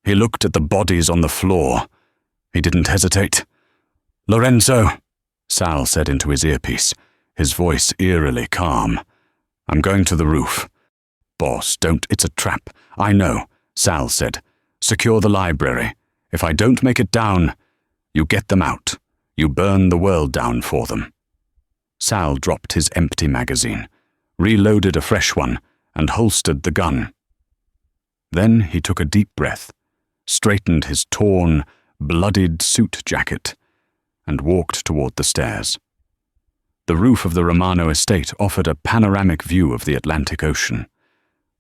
He looked at the bodies on the floor. He didn't hesitate. "Lorenzo," Sal said into his earpiece, his voice eerily calm. "I'm going to the roof." "Boss, don't. It's a trap." "I know," Sal said. "Secure the library. If I don't make it down, you get them out. You burn the world down for them." Sal dropped his empty magazine, reloaded a fresh one, and holstered the gun. Then he took a deep breath, straightened his torn, bloodied suit jacket, and walked toward the stairs. The roof of the Romano estate offered a panoramic view of the Atlantic Ocean.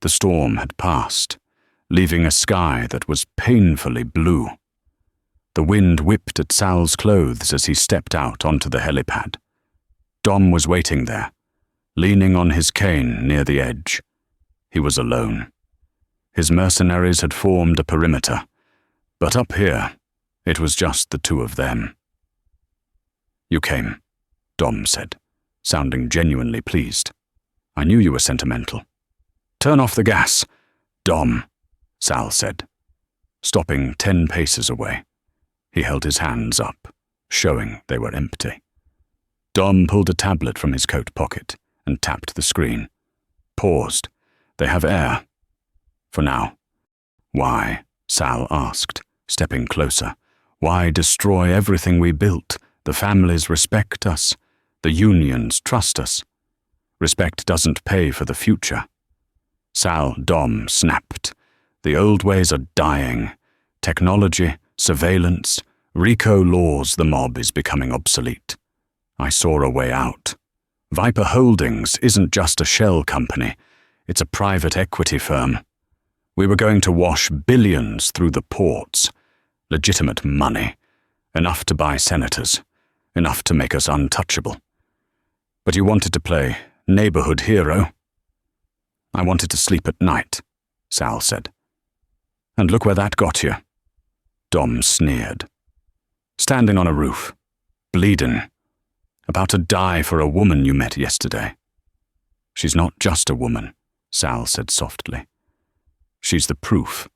The storm had passed, leaving a sky that was painfully blue. The wind whipped at Sal's clothes as he stepped out onto the helipad. Dom was waiting there, leaning on his cane near the edge. He was alone. His mercenaries had formed a perimeter, but up here, it was just the 2 of them. "You came," Dom said, sounding genuinely pleased. "I knew you were sentimental." "Turn off the gas, Dom," Sal said, stopping 10 paces away. He held his hands up, showing they were empty. Dom pulled a tablet from his coat pocket and tapped the screen. Paused. "They have air. For now." "Why?" Sal asked, stepping closer. "Why destroy everything we built? The families respect us. The unions trust us. Respect doesn't pay for the future. Sal Dom snapped. The old ways are dying. Technology, surveillance, RICO laws, the mob is becoming obsolete. I saw a way out. Viper Holdings isn't just a shell company. It's a private equity firm. We were going to wash billions through the ports. Legitimate money. Enough to buy senators. Enough to make us untouchable. But you wanted to play neighborhood hero. I wanted to sleep at night, Sal said. And look where that got you. Dom sneered. Standing on a roof. Bleeding. About to die for a woman you met yesterday. She's not just a woman, Sal said softly. She's the proof.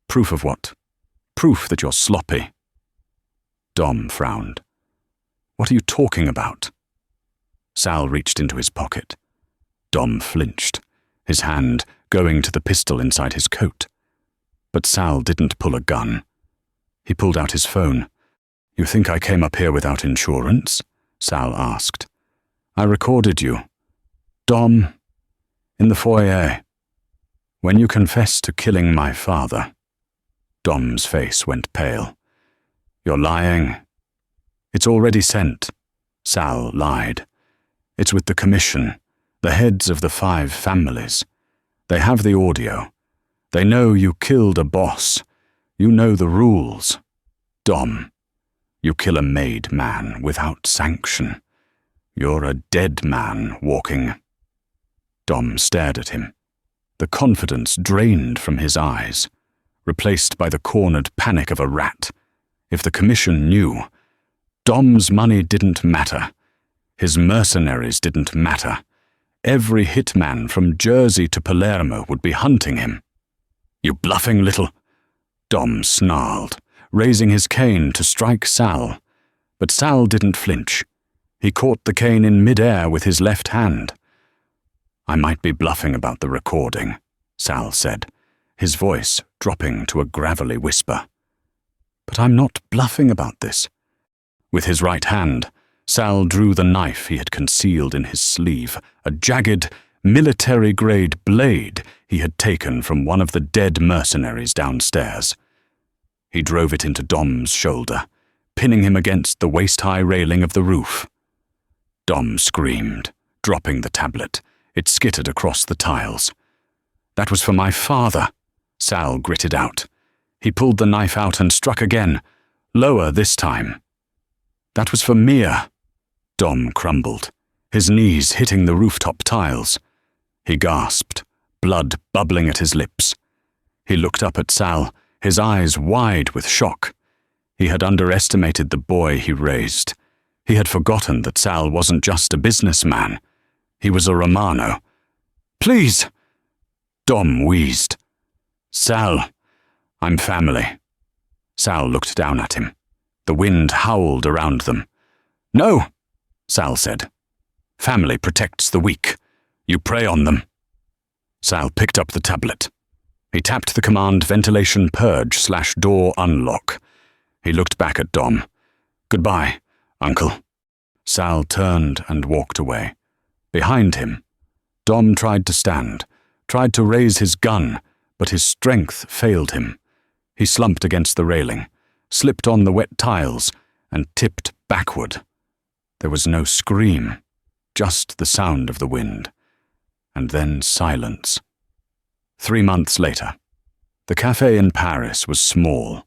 Proof of what? Proof that you're sloppy. Dom frowned. What are you talking about? Sal reached into his pocket. Dom flinched, his hand going to the pistol inside his coat. But Sal didn't pull a gun. He pulled out his phone. You think I came up here without insurance? Sal asked. I recorded you. Dom, in the foyer. When you confessed to killing my father. Dom's face went pale. You're lying. It's already sent. Sal lied. It's with the commission, the heads of the 5 families. They have the audio. They know you killed a boss. You know the rules. Dom, you kill a made man without sanction. You're a dead man walking. Dom stared at him. The confidence drained from his eyes, replaced by the cornered panic of a rat. If the commission knew, Dom's money didn't matter. His mercenaries didn't matter. Every hitman from Jersey to Palermo would be hunting him. You bluffing little... Dom snarled, raising his cane to strike Sal. But Sal didn't flinch. He caught the cane in mid-air with his left hand. I might be bluffing about the recording, Sal said, his voice dropping to a gravelly whisper. But I'm not bluffing about this. With his right hand, Sal drew the knife he had concealed in his sleeve, a jagged, military-grade blade he had taken from one of the dead mercenaries downstairs. He drove it into Dom's shoulder, pinning him against the waist-high railing of the roof. Dom screamed, dropping the tablet. It skittered across the tiles. That was for my father, Sal gritted out. He pulled the knife out and struck again, lower this time. That was for Mia. Dom crumbled, his knees hitting the rooftop tiles. He gasped, blood bubbling at his lips. He looked up at Sal, his eyes wide with shock. He had underestimated the boy he raised. He had forgotten that Sal wasn't just a businessman. He was a Romano. Please! Dom wheezed. Sal, I'm family. Sal looked down at him. The wind howled around them. No, Sal said. Family protects the weak. You prey on them. Sal picked up the tablet. He tapped the command ventilation purge/door unlock. He looked back at Dom. Goodbye, Uncle. Sal turned and walked away. Behind him, Dom tried to stand, tried to raise his gun, but his strength failed him. He slumped against the railing, slipped on the wet tiles, and tipped backward. There was no scream, just the sound of the wind, and then silence. 3 months later, the café in Paris was small,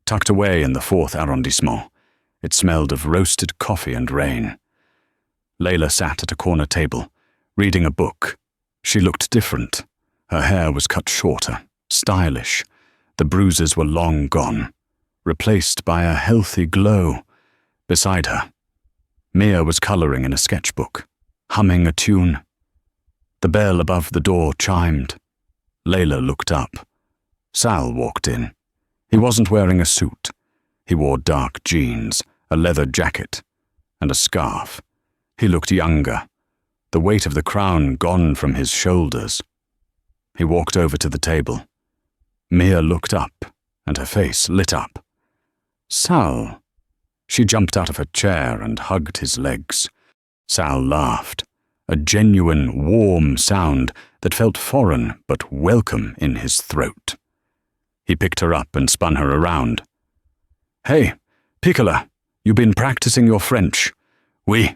tucked away in the 4th arrondissement. It smelled of roasted coffee and rain. Layla sat at a corner table, reading a book. She looked different. Her hair was cut shorter, stylish. The bruises were long gone, replaced by a healthy glow. Beside her, Mia was coloring in a sketchbook, humming a tune. The bell above the door chimed. Layla looked up. Sal walked in. He wasn't wearing a suit. He wore dark jeans, a leather jacket, and a scarf. He looked younger, the weight of the crown gone from his shoulders. He walked over to the table. Mia looked up, and her face lit up. Sal. She jumped out of her chair and hugged his legs. Sal laughed, a genuine, warm sound that felt foreign but welcome in his throat. He picked her up and spun her around. "Hey, Piccola, you been practicing your French?" "Oui."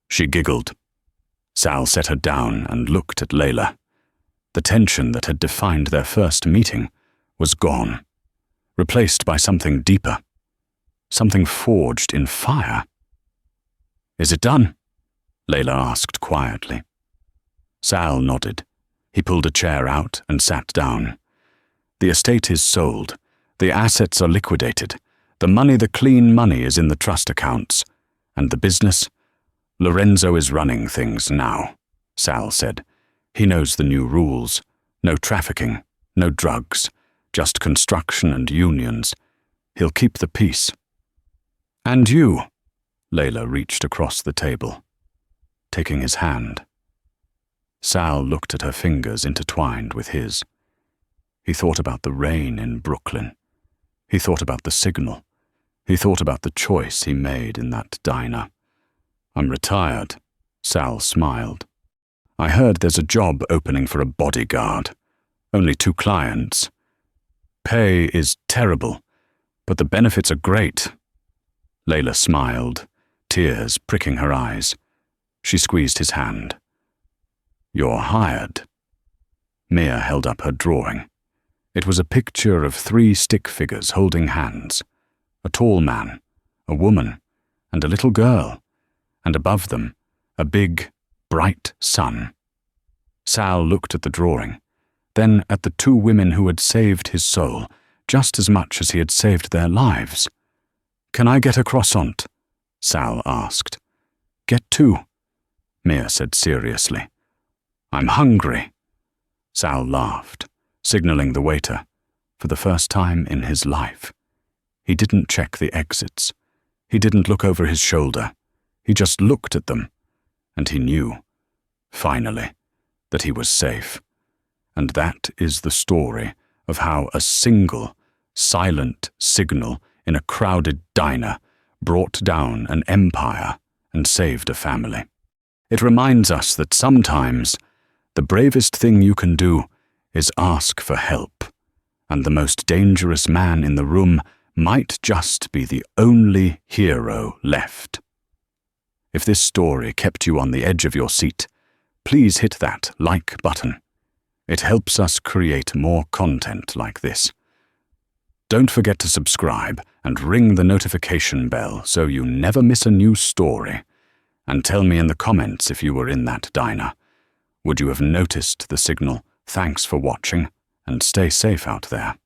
She giggled. Sal set her down and looked at Layla. The tension that had defined their first meeting was gone, replaced by something deeper, something forged in fire. "Is it done?" Layla asked quietly. Sal nodded. He pulled a chair out and sat down. "The estate is sold. The assets are liquidated. The clean money is in the trust accounts. And the business? Lorenzo is running things now," Sal said. "He knows the new rules. No trafficking, no drugs, just construction and unions. He'll keep the peace." "And you?" Layla reached across the table, taking his hand. Sal looked at her fingers intertwined with his. He thought about the rain in Brooklyn. He thought about the signal. He thought about the choice he made in that diner. "I'm retired," Sal smiled. "I heard there's a job opening for a bodyguard. Only 2 clients. Pay is terrible, but the benefits are great." Layla smiled, tears pricking her eyes. She squeezed his hand. "You're hired." Mia held up her drawing. It was a picture of 3 stick figures holding hands. A tall man, a woman, and a little girl, and above them, a big, bright sun. Sal looked at the drawing, then at the 2 women who had saved his soul just as much as he had saved their lives. "Can I get a croissant?" Sal asked. "Get 2," Mia said seriously. "I'm hungry." Sal laughed, signaling the waiter, for the first time in his life. He didn't check the exits. He didn't look over his shoulder. He just looked at them, and he knew, finally, that he was safe. And that is the story of how a single, silent signal in a crowded diner brought down an empire and saved a family. It reminds us that sometimes the bravest thing you can do is ask for help, and the most dangerous man in the room might just be the only hero left. If this story kept you on the edge of your seat, please hit that like button. It helps us create more content like this. Don't forget to subscribe and ring the notification bell so you never miss a new story. And tell me in the comments if you were in that diner. Would you have noticed the signal? Thanks for watching, and stay safe out there.